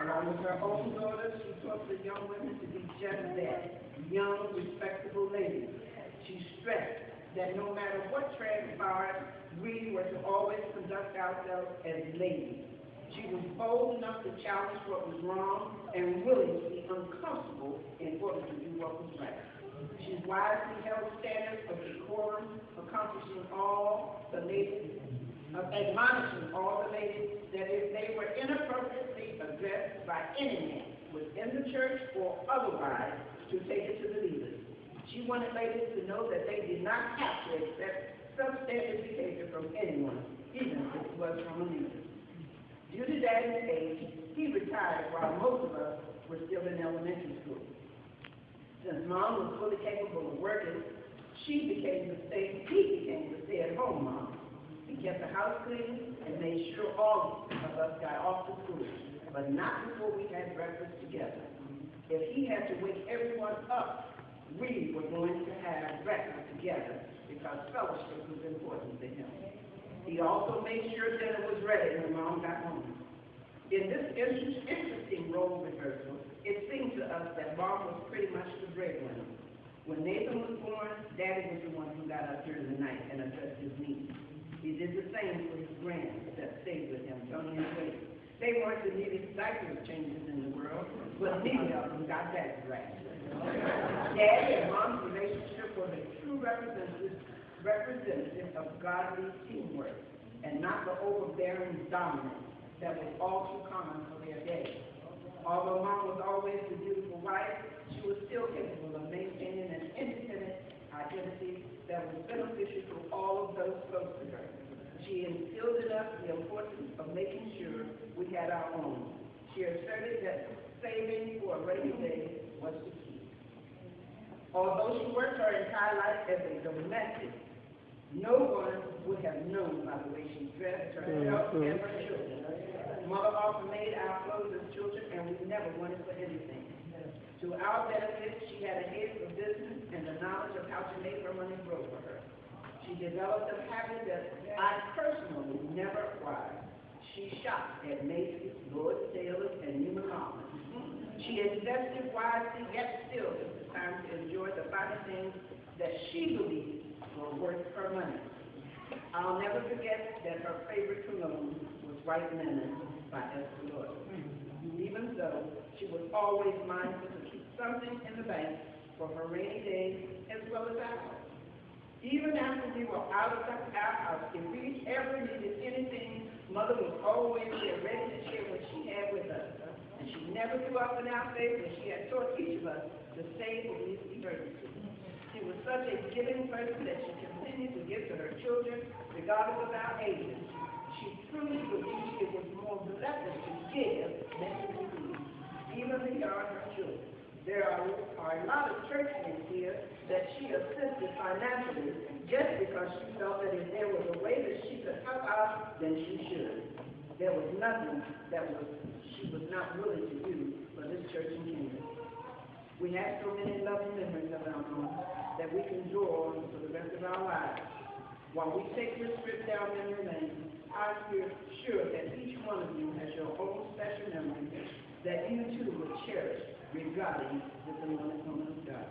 Along with her own daughters, she taught the young women to be just that, young, respectable ladies. She stressed that no matter what transpired, we were to always conduct ourselves as ladies. She was bold enough to challenge what was wrong and willing to be uncomfortable in order to do what was right. She wisely held standards of decorum, admonishing all the ladies that if they were inappropriately addressed by any man within the church or otherwise, to take it to the leaders. She wanted ladies to know that they did not have to accept substandard behavior from anyone, even if it was from a leader. Due to Daddy's age, he retired while most of us were still in elementary school. Since Mom was fully capable of working, he became the stay-at-home mom. He kept the house clean and made sure all of us got off to school, but not before we had breakfast together. If he had to wake everyone up, we were going to have breakfast together because fellowship was important to him. He also made sure dinner was ready when Mom got home. In this interesting role reversal, it seemed to us that Mom was pretty much the breadwinner. When Nathan was born, Daddy was the one who got up during the night and addressed his needs. He did the same for his grands that stayed with him, Tony and Wade. They weren't the neatest diaper changes in the world, but neither of them got that right. Daddy and Mom's relationship was a true representative of godly teamwork and not the overbearing dominance that was all too common for their day. Although Mom was always the beautiful wife, she was still capable of maintaining an independent identity that was beneficial to all of those close to her. She instilled in us the importance of making sure we had our own. She asserted that saving for a rainy day was the key. Although she worked her entire life as a domestic, no one would have known by the way she dressed herself and her children. Mother often made our clothes as children, and we never wanted for anything. To our benefit, she had a head for business and the knowledge of how to make her money grow for her. She developed a habit that I personally never acquired. She shopped at Macy's, Lord Taylor's, and Neiman Marcus. She invested wisely, yet still took the time to enjoy the finer things that she believed were worth her money. I'll never forget that her favorite cologne was White Linen by Esther Lloyd. Even so, she was always mindful to keep something in the bank for her rainy days as well as ours. Even after we were out of our house, if we ever needed anything, Mother was always there ready to share what she had with us. And she never threw up in our face, and she had taught each of us to save for these emergencies. She was such a giving person that she continued to give to her children, regardless of our ages. She truly believed it was more blessed to give than to receive, even beyond her children. There are a lot of churchmen here that she assisted financially just because she felt that if there was a way that she could help out, then she should. There was nothing that she was not willing to do for this church and kingdom. We have so many loving memories of our mom that we can draw on for the rest of our lives. While we take this trip down memory lane, I feel sure that each one of you has your own special memory that you too will cherish regarding this anointed woman of God.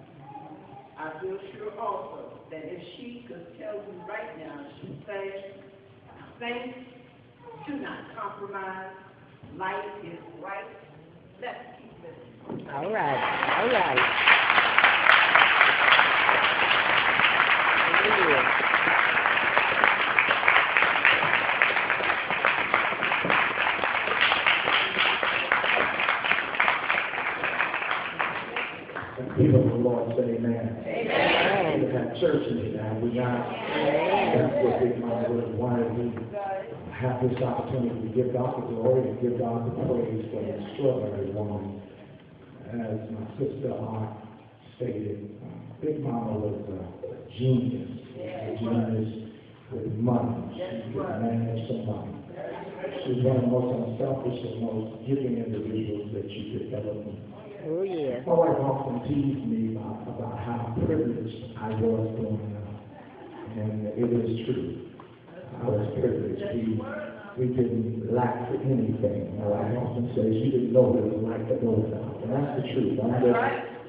I feel sure also that if she could tell you right now, she'd say, saints, do not compromise. Life is right. Let's keep living. All right. All right. People of the Lord say amen. Amen. We have church in it now. We got that's what Big Mama really wanted. We have this opportunity to give God the glory and give God the praise for an extraordinary woman. As my sister Aunt stated, Big Mama was a genius. A genius with money. She could manage some money. She's one of the most unselfish and most giving individuals that you could ever meet. Oh, yeah. My wife often teased me about how privileged I was growing up. And it is true. I was privileged. We didn't lack for anything. I often say she didn't know what it was like to go without. And that's the truth. Under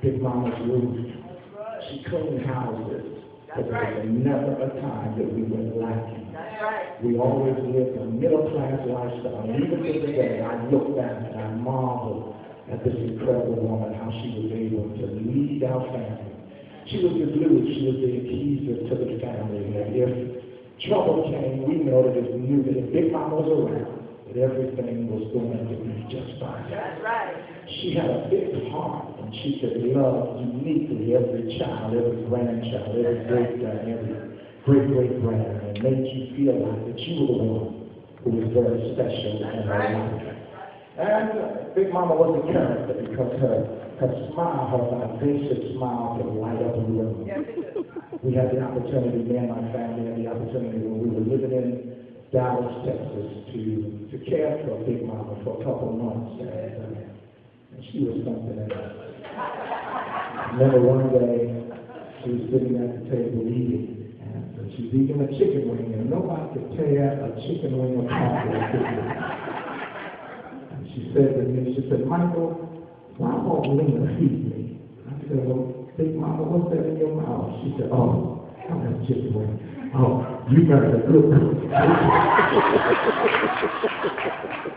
Big Mama's roof, she cleaned houses. But there was never a time that we were lacking. We always lived a middle-class lifestyle. And even to today, I look back and I marvel at this incredible woman, how she was able to lead our family. She was the glue, she was the adhesive to the family. And if trouble came, we know that we knew that if Big Mama was around, that everything was going to be just fine. That's right. She had a big heart, and she could love uniquely every child, every grandchild, every great-great-grand, and make you feel like that you were the one who was very special in her life. And Big Mama was a character because her smile, her vivacious smile could light up a room. We had the opportunity, me and my family had the opportunity when we were living in Dallas, Texas, to care for Big Mama for a couple of months. And she was something else. I remember one day, she was sitting at the table eating, and she was eating a chicken wing, and nobody could tear a chicken wing apart. And she said to me, she said, Michael, why won't Lena feed me? I said, well, Big Mama, what's that in your mouth? She said, oh, that's chicken wing. Oh, you married a good cook.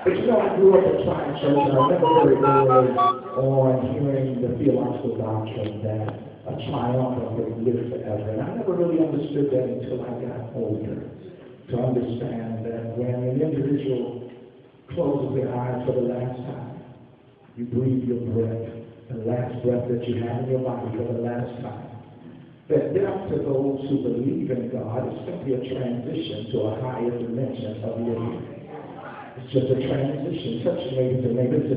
But you know, I grew up in Triumph Church, and I remember very early on hearing the theological doctrine that a triumphant would live forever. And I never really understood that until I got older, to understand that when an individual closes their eyes for the last time, you breathe your breath, the last breath that you have in your body for the last time, that death to those who believe in God is simply a transition to a higher dimension of living. It's just a transition, such maybe to